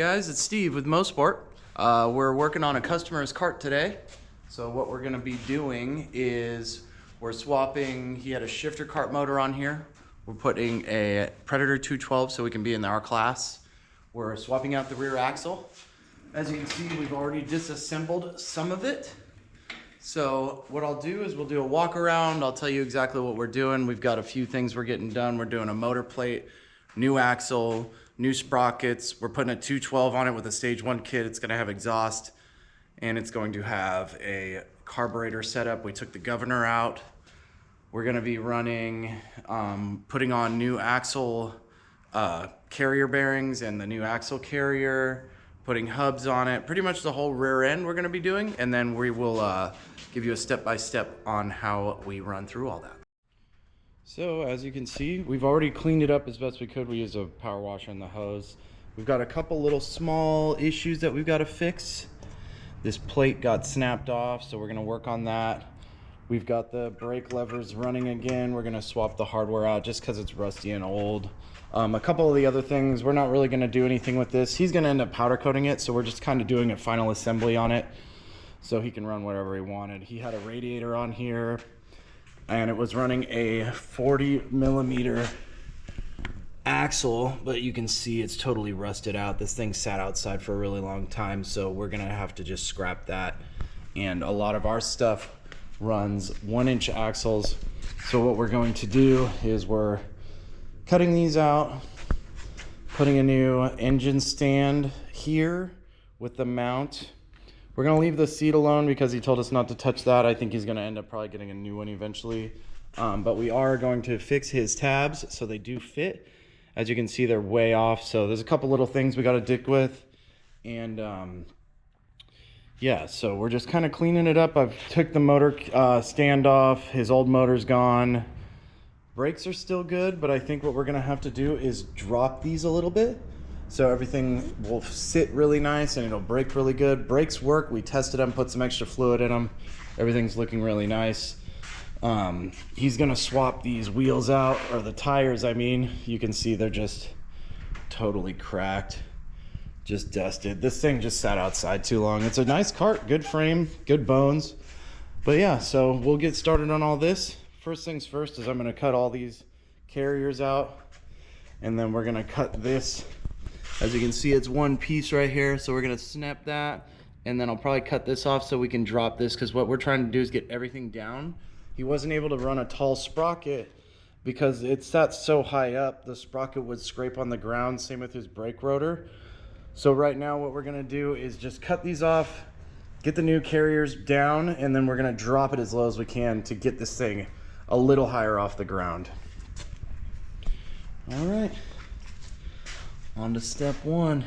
guys, it's Steve with Mosport. We're working on a customer's cart today. So what we're gonna be doing is we're swapping, he had a shifter cart motor on here. We're putting a Predator 212 so we can be in our class. We're swapping out the rear axle. As you can see, we've already disassembled some of it. So what I'll do is we'll do a walk around. I'll tell you exactly what we're doing. We've got a few things we're getting done. We're doing a motor plate, new axle, new sprockets. We're putting a 212 on it with a stage 1 kit. It's gonna have exhaust and it's going to have a carburetor setup. We took the governor out. We're gonna be running, putting on new axle carrier bearings and the new axle carrier, putting hubs on it, pretty much the whole rear end we're gonna be doing, and then we will give you a step-by-step on how we run through all that. So as you can see, we've already cleaned it up as best we could. We used a power washer and the hose. We've got a couple little small issues that we've got to fix. This plate got snapped off, so we're gonna work on that. We've got the brake levers running again. We're gonna swap the hardware out just because it's rusty and old. A couple of the other things, we're not really gonna do anything with this. He's gonna end up powder coating it, so we're just kind of doing a final assembly on it so he can run whatever he wanted. He had a radiator on here and it was running a 40mm axle, but you can see it's totally rusted out. This thing sat outside for a really long time, so we're gonna have to just scrap that. And a lot of our stuff runs 1-inch axles. So what we're going to do is we're cutting these out, putting a new engine stand here with the mount. We're gonna leave the seat alone because he told us not to touch that. I think he's gonna end up probably getting a new one eventually. But we are going to fix his tabs so they do fit. As you can see, they're way off. So there's a couple little things we gotta dick with. And yeah, so we're just kind of cleaning it up. I've took the motor stand off. His old motor's gone. Brakes are still good, but I think what we're gonna have to do is drop these a little bit so everything will sit really nice and it'll brake really good. Brakes work. We tested them, put some extra fluid in them. Everything's looking really nice. He's gonna swap these wheels out, or the tires, I mean. You can see they're just totally cracked, just dusted. This thing just sat outside too long. It's a nice cart, good frame, good bones. But yeah, so we'll get started on all this. First things first is I'm gonna cut all these carriers out, and then we're gonna cut this. As you can see, it's one piece right here, so we're gonna snap that, and then I'll probably cut this off so we can drop this, because what we're trying to do is get everything down. He wasn't able to run a tall sprocket because it sat so high up, the sprocket would scrape on the ground, same with his brake rotor. So right now what we're gonna do is just cut these off, get the new carriers down, and then we're gonna drop it as low as we can to get this thing a little higher off the ground. All right, on to step 1.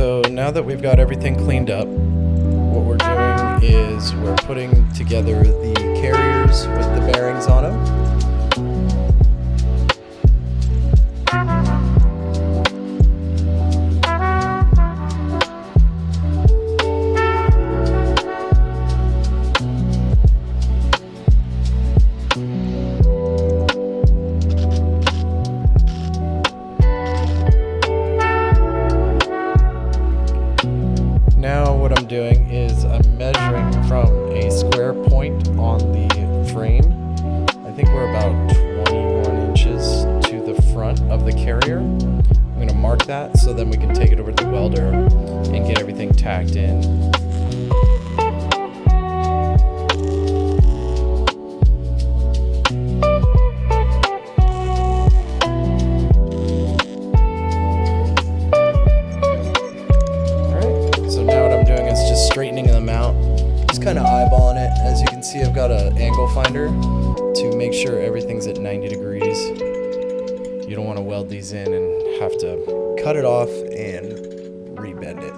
So now that we've got everything cleaned up, what we're doing is we're putting together the carriers with the bearings on them. Now what I'm doing is I'm measuring from a square point on the frame. I think we're about 21 inches to the front of the carrier. I'm going to mark that so then we can take it over to the welder and get everything tacked in. Straightening them out, just kind of eyeballing it. As you can see, I've got an angle finder to make sure everything's at 90 degrees. You don't want to weld these in and have to cut it off and rebend it.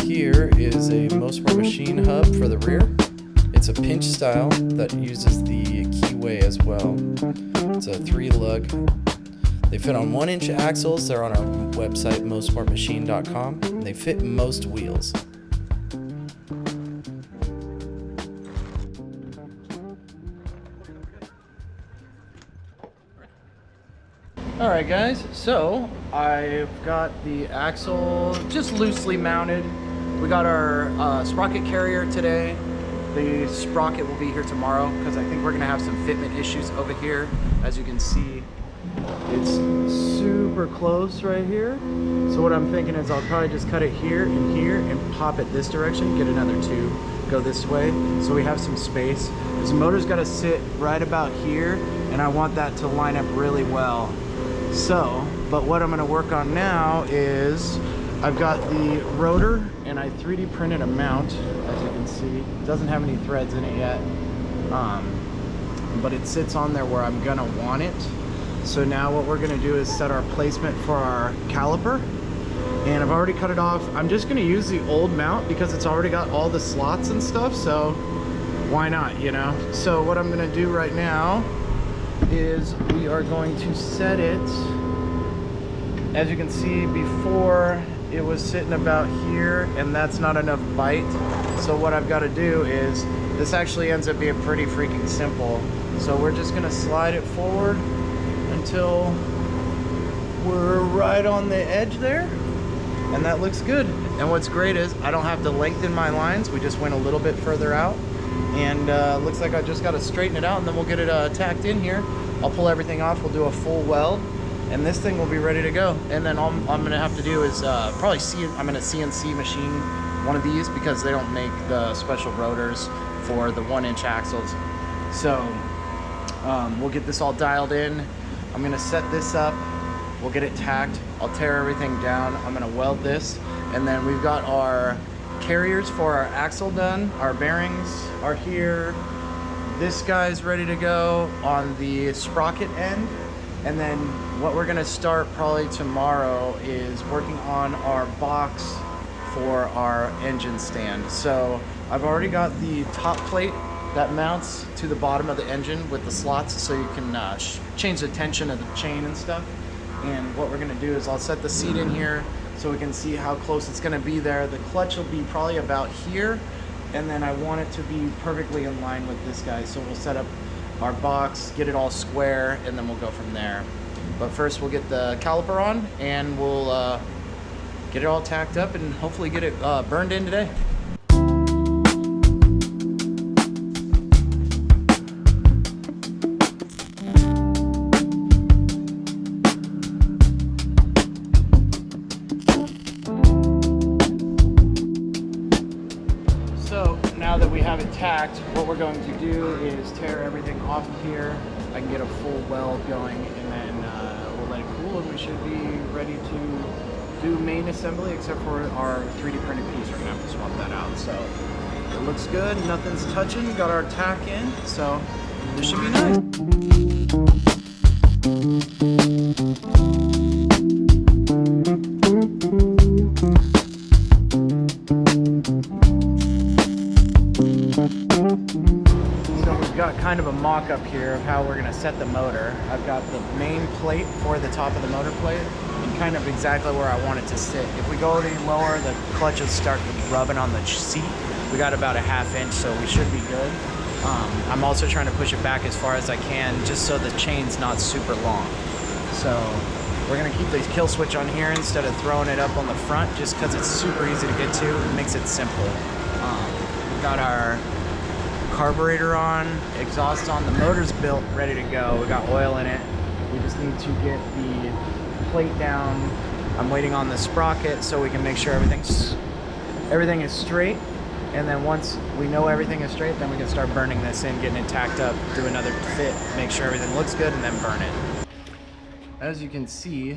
Here is a Mosport Machine hub for the rear. It's a pinch style that uses the keyway as well. It's a 3-lug. They fit on 1-inch axles. They're on our website, mosportmachine.com. And they fit most wheels. Alright guys, so I've got the axle just loosely mounted. We got our Sprocket carrier today. The Sprocket will be here tomorrow because I think we're going to have some fitment issues over here. As you can see, it's super close right here. So what I'm thinking is I'll probably just cut it here and pop it this direction, get another tube, go this way, so we have some space. This motor's got to sit right about here, and I want that to line up really well. So, but what I'm going to work on now is I've got the rotor and I 3D printed a mount, as you can see. It doesn't have any threads in it yet, but it sits on there where I'm going to want it. So now what we're going to do is set our placement for our caliper, and I've already cut it off. I'm just going to use the old mount because it's already got all the slots and stuff, so why not, you know? So what I'm going to do right now is we are going to set it, as you can see before it was sitting about here, and that's not enough bite. So what I've got to do is, this actually ends up being pretty freaking simple. So we're just gonna slide it forward until we're right on the edge there, and that looks good. And what's great is I don't have to lengthen my lines. We just went a little bit further out, and looks like I just got to straighten it out, and then we'll get it tacked in here. I'll pull everything off, we'll do a full weld, and this thing will be ready to go. And then all I'm gonna have to do is probably I'm gonna CNC machine one of these because they don't make the special rotors for the 1-inch axles. So we'll get this all dialed in. I'm gonna set this up, we'll get it tacked, I'll tear everything down, I'm gonna weld this, and then we've got our carriers for our axle done. Our bearings are here. This guy's ready to go on the sprocket end. And then what we're gonna start probably tomorrow is working on our box for our engine stand. So I've already got the top plate that mounts to the bottom of the engine with the slots, so you can change the tension of the chain and stuff. And what we're gonna do is I'll set the seat in here so we can see how close it's gonna be there. The clutch will be probably about here, and then I want it to be perfectly in line with this guy. So we'll set up our box, get it all square, and then we'll go from there. But first we'll get the caliper on, and we'll get it all tacked up and hopefully get it burned in today. now that we have it tacked, what we're going to do is tear everything off of here. I can get a full weld going, and then we'll let it cool, and we should be ready to do main assembly, except for our 3D printed piece. We're gonna have to swap that out. So it looks good, nothing's touching. Got our tack in, so this should be nice. Got kind of a mock-up here of how we're going to set the motor. I've got the main plate for the top of the motor plate and kind of exactly where I want it to sit. If we go any lower, the clutch will start rubbing on the seat. We got about a ½ inch, so we should be good. I'm also trying to push it back as far as I can, just so the chain's not super long. So we're going to keep the kill switch on here instead of throwing it up on the front, just because it's super easy to get to. It makes it simple. We've got our carburetor on, exhaust on, the motor's built, ready to go. We got oil in it. We just need to get the plate down. I'm waiting on the sprocket so we can make sure everything is straight. And then once we know everything is straight, then we can start burning this in, getting it tacked up, do another fit, make sure everything looks good, and then burn it. As you can see,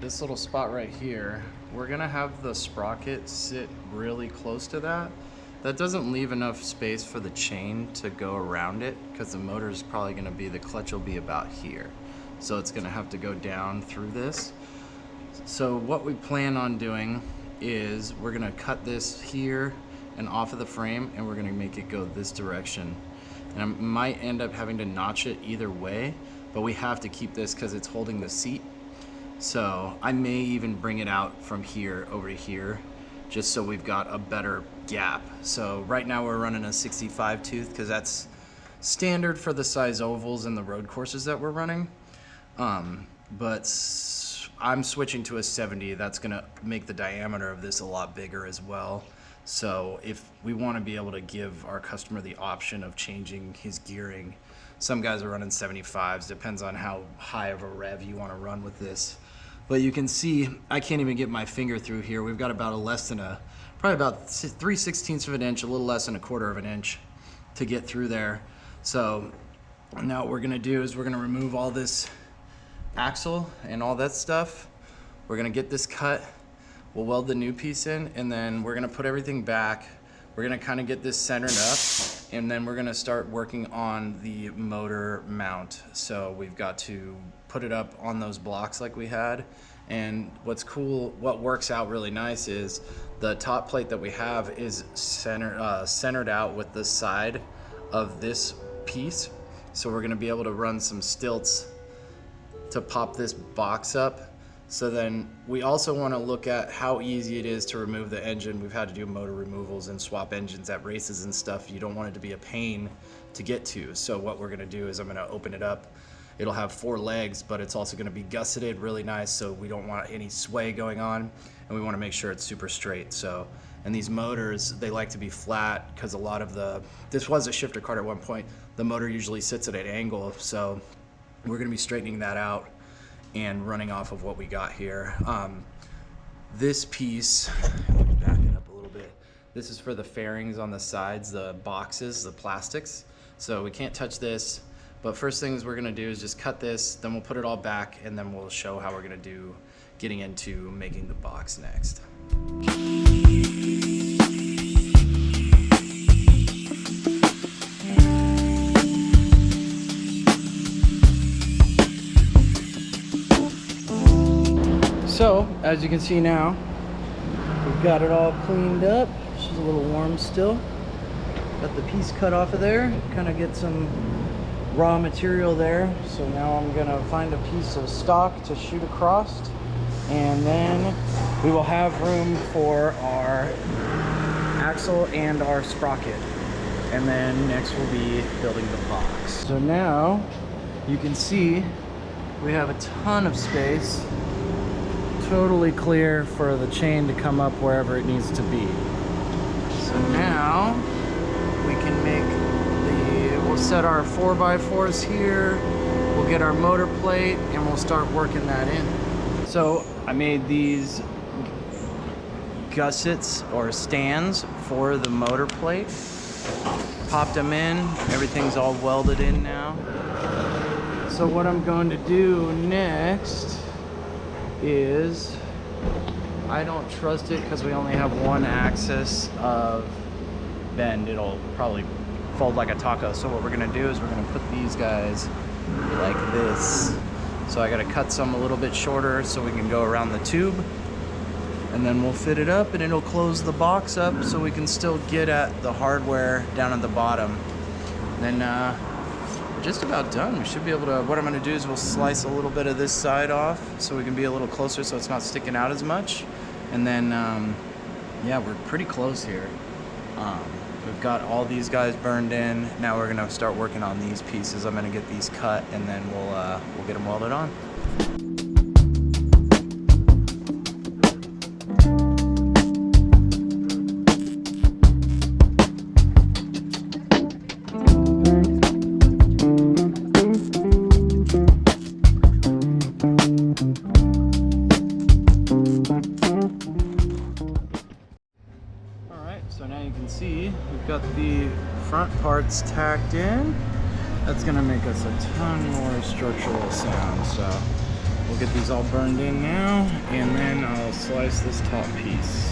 this little spot right here, we're gonna have the sprocket sit really close to that. That doesn't leave enough space for the chain to go around it, because the motor is probably going to be, the clutch will be about here. So it's going to have to go down through this. So what we plan on doing is we're going to cut this here and off of the frame, and we're going to make it go this direction. And I might end up having to notch it either way, but we have to keep this because it's holding the seat. So I may even bring it out from here over to here, just so we've got a better gap. So right now we're running a 65 tooth because that's standard for the size ovals and the road courses that we're running. But I'm switching to a 70. That's gonna make the diameter of this a lot bigger as well. So if we want to be able to give our customer the option of changing his gearing, some guys are running 75s, depends on how high of a rev you want to run with this. But you can see, I can't even get my finger through here. We've got about probably about 3/16 of an inch, a little less than 1/4 of an inch to get through there. So now what we're gonna do is we're gonna remove all this axle and all that stuff. We're gonna get this cut. We'll weld the new piece in, and then we're gonna put everything back. We're gonna kind of get this centered up, and then we're gonna start working on the motor mount. So we've got to put it up on those blocks like we had. And what's cool, what works out really nice is the top plate that we have is centered out with the side of this piece. So we're gonna be able to run some stilts to pop this box up. So then we also want to look at how easy it is to remove the engine. We've had to do motor removals and swap engines at races and stuff. You don't want it to be a pain to get to. So what we're going to do is I'm going to open it up. It'll have 4 legs, but it's also going to be gusseted really nice, so we don't want any sway going on, and we want to make sure it's super straight. So, and these motors, they like to be flat because a lot of this was a shifter cart at one point. The motor usually sits at an angle, so we're going to be straightening that out and running off of what we got here. This piece, let me back it up a little bit. This is for the fairings on the sides, the boxes, the plastics. So we can't touch this, but first things we're gonna do is just cut this, then we'll put it all back, and then we'll show how we're gonna do getting into making the box next. So, as you can see now, we've got it all cleaned up. She's a little warm still. Got the piece cut off of there, kind of get some raw material there. So now I'm gonna find a piece of stock to shoot across, and then we will have room for our axle and our sprocket. And then next we'll be building the box. So now you can see we have a ton of space. Totally clear for the chain to come up wherever it needs to be. So now we can we'll set our 4x4s here, we'll get our motor plate, and we'll start working that in. So I made these gussets or stands for the motor plate. Popped them in. Everything's all welded in now. So what I'm going to do next is, I don't trust it because we only have one axis of bend. It'll probably fold like a taco. So what we're gonna do is we're gonna put these guys like this. So I gotta cut some a little bit shorter so we can go around the tube, and then we'll fit it up and it'll close the box up so we can still get at the hardware down at the bottom. And then we're just about done. We should be able to, what I'm gonna do is we'll slice a little bit of this side off so we can be a little closer so it's not sticking out as much. And then, yeah, we're pretty close here. We've got all these guys burned in. Now we're gonna start working on these pieces. I'm gonna get these cut and then we'll get them welded on. So now you can see we've got the front parts tacked in. That's gonna make us a ton more structural sound. So we'll get these all burned in now, and then I'll slice this top piece.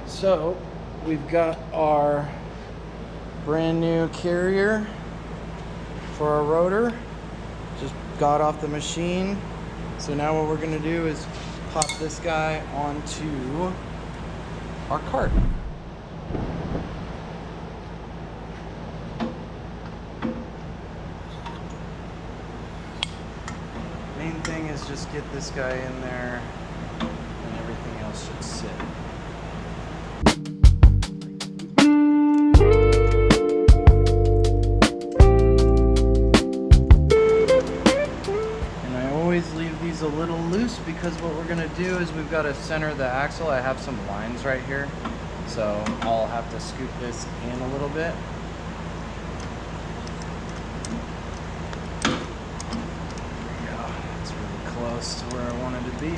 So we've got our brand new carrier for our rotor. Just got off the machine. So now what we're gonna do is pop this guy onto our cart. Main thing is just get this guy in there and everything else should sit. A little loose because what we're gonna do is we've got to center the axle. I have some lines right here, so I'll have to scoot this in a little bit. There we go. It's really close to where I wanted to be,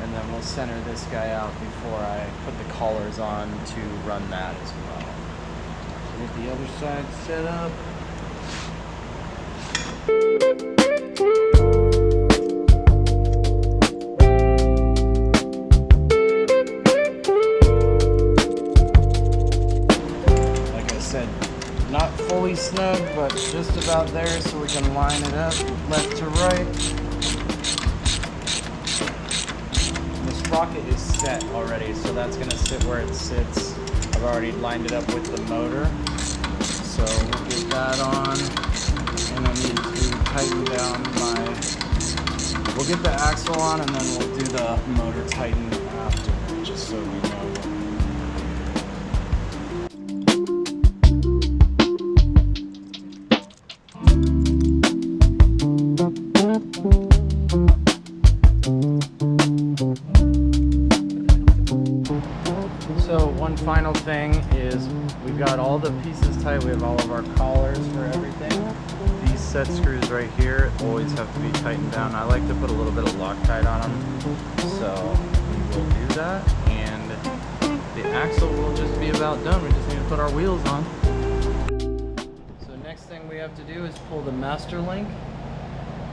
and then we'll center this guy out before I put the collars on to run that as well. So get the other side set up. Not fully snug, but just about there, so we can line it up left to right. And the sprocket is set already, so that's going to sit where it sits. I've already lined it up with the motor, so we'll get that on. And I need to tighten down we'll get the axle on, and then we'll do the motor tighten after, just so we know. So one final thing is we've got all the pieces tight. We have all of our collars for everything. These set screws right here always have to be tightened down. I like to put a little bit of Loctite on them, so we will do that. And the axle will just be about done. We just need to put our wheels on. So next thing we have to do is pull the master link.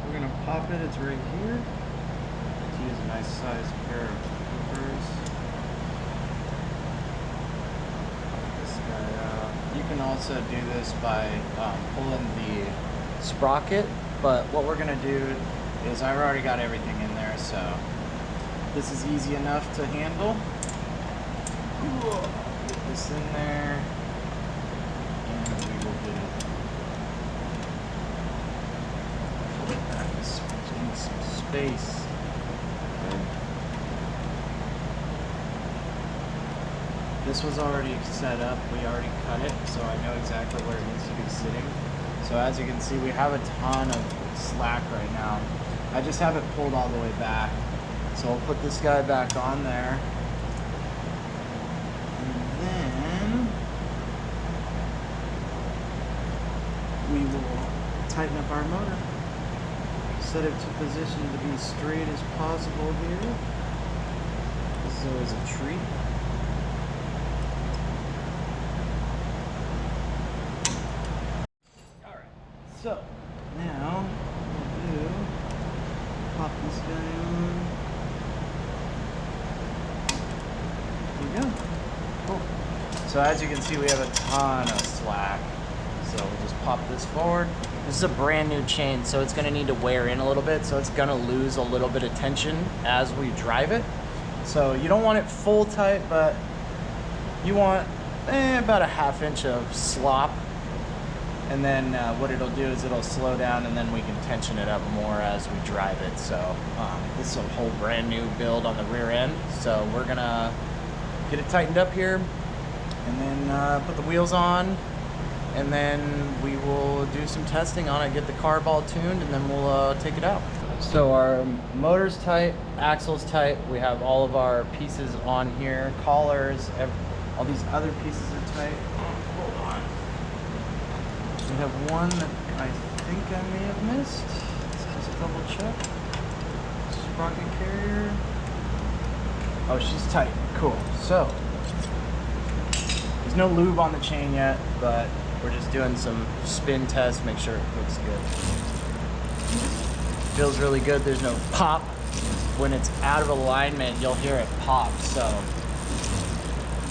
We're gonna pop it. It's right here. Let's use a nice sized pair of clippers. You can also do this by pulling the sprocket, but what we're going to do is I've already got everything in there, so this is easy enough to handle. Get this in there, and we will get it. That is some face. This was already set up, we already cut it, so I know exactly where it needs to be sitting. So as you can see, we have a ton of slack right now. I just have it pulled all the way back. So I'll put this guy back on there. And then we will tighten up our motor. Set it to position to be straight as possible here. This is always a treat. So, now, what we'll do, pop this guy on. There we go. Cool. So as you can see, we have a ton of slack. So we'll just pop this forward. This is a brand new chain, so it's gonna need to wear in a little bit, so it's gonna lose a little bit of tension as we drive it. So you don't want it full tight, but you want about a ½ inch of slop. And then what it'll do is it'll slow down, and then we can tension it up more as we drive it. So this is a whole brand new build on the rear end. So we're gonna get it tightened up here, and then put the wheels on, and then we will do some testing on it, get the carb all tuned, and then we'll take it out. So our motor's tight, axle's tight. We have all of our pieces on here, collars, all these other pieces are tight. Hold on. We have one that I think I may have missed. Let's just double check. Sprocket carrier. Oh, she's tight. Cool. So, there's no lube on the chain yet, but we're just doing some spin tests, make sure it looks good. Feels really good. There's no pop. When it's out of alignment, you'll hear it pop. So,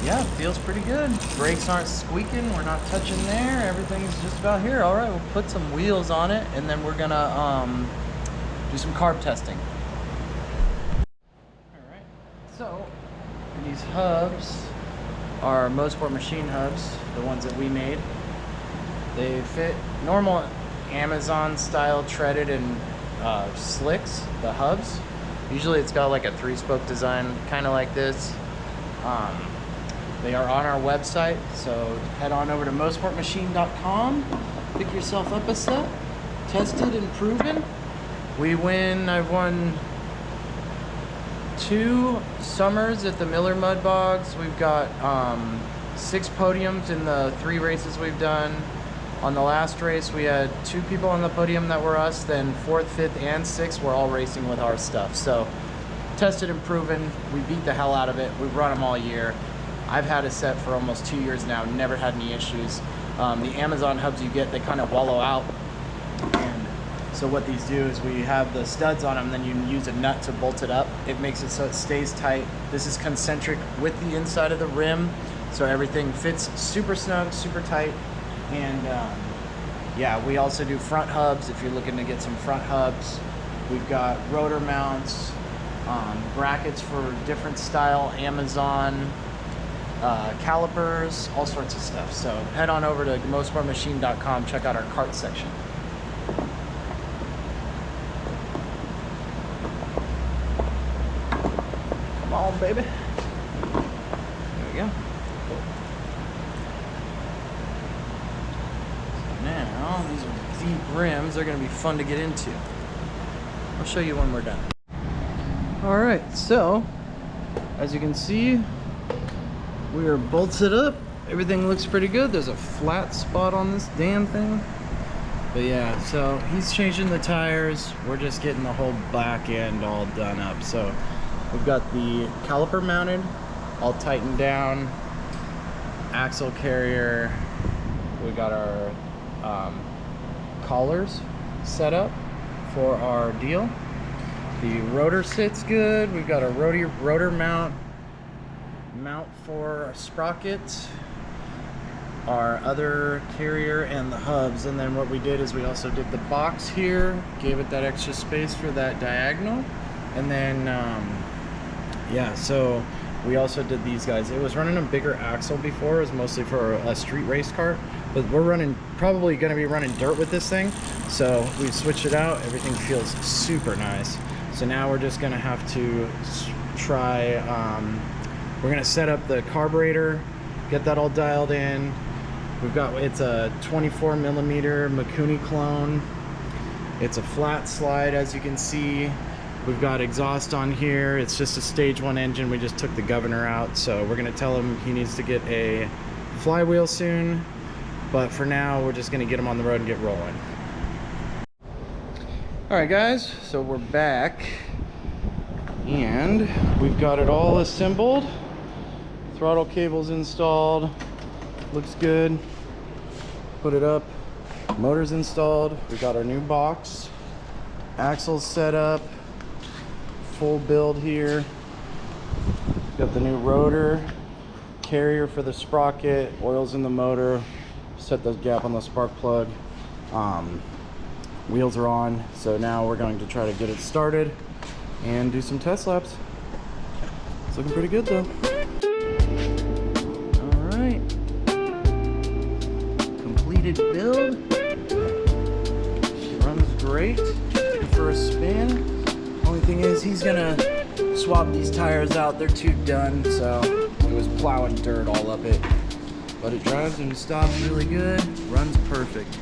yeah, feels pretty good. Brakes aren't squeaking. We're not touching there. Everything's just about here. All right, we'll put some wheels on it, and then we're gonna do some carb testing. All right. So these hubs are Mosport Machine hubs, the ones that we made. They fit normal Amazon style treaded and slicks. The hubs. Usually it's got like a 3-spoke design, kind of like this. They are on our website, so head on over to mosportmachine.com, pick yourself up a set, tested and proven. I've won 2 summers at the Miller Mud Bogs. We've got 6 podiums in the 3 races we've done. On the last race, we had 2 people on the podium that were us, then 4th, 5th, and 6th were all racing with our stuff. So tested and proven, we beat the hell out of it. We've run them all year. I've had a set for almost 2 years now, never had any issues. The Amazon hubs you get, they kind of wallow out. And so what these do is we have the studs on them, then you use a nut to bolt it up. It makes it so it stays tight. This is concentric with the inside of the rim, so everything fits super snug, super tight. And yeah, we also do front hubs if you're looking to get some front hubs. We've got rotor mounts, brackets for different style Amazon, calipers, all sorts of stuff. So head on over to mosportmachine.com, check out our Kart section. Come on, baby. There we go. Now, these are deep rims. They're going to be fun to get into. I'll show you when we're done. Alright, so as you can see, we are bolted up. Everything looks pretty good. There's a flat spot on this damn thing. But yeah, so he's changing the tires. We're just getting the whole back end all done up. So we've got the caliper mounted, all tightened down, axle carrier. We got our collars set up for our deal. The rotor sits good. We've got a rotor mount for sprockets, our other carrier, and the hubs. And then what we did is we also did the box here, gave it that extra space for that diagonal. And then yeah, so we also did these guys. It was running a bigger axle before. It was mostly for a street race kart, but we're probably going to be running dirt with this thing, so we switched it out. Everything feels super nice. So now we're just gonna have to try, we're gonna set up the carburetor, get that all dialed in. It's a 24 millimeter Mikuni clone. It's a flat slide, as you can see. We've got exhaust on here. It's just a stage 1 engine. We just took the governor out, so we're gonna tell him he needs to get a flywheel soon. But for now, we're just gonna get him on the road and get rolling. All right, guys, so we're back and we've got it all assembled. Throttle cables installed. Looks good. Put it up. Motor's installed. We got our new box. Axles set up. Full build here. Got the new rotor, carrier for the sprocket, oils in the motor, set the gap on the spark plug. Wheels are on, so now we're going to try to get it started and do some test laps. It's looking pretty good though. All right, completed build. She runs great for a spin. Only thing is he's gonna swap these tires out. They're too done, so it was plowing dirt all up it. But it drives and stops really good, runs perfect.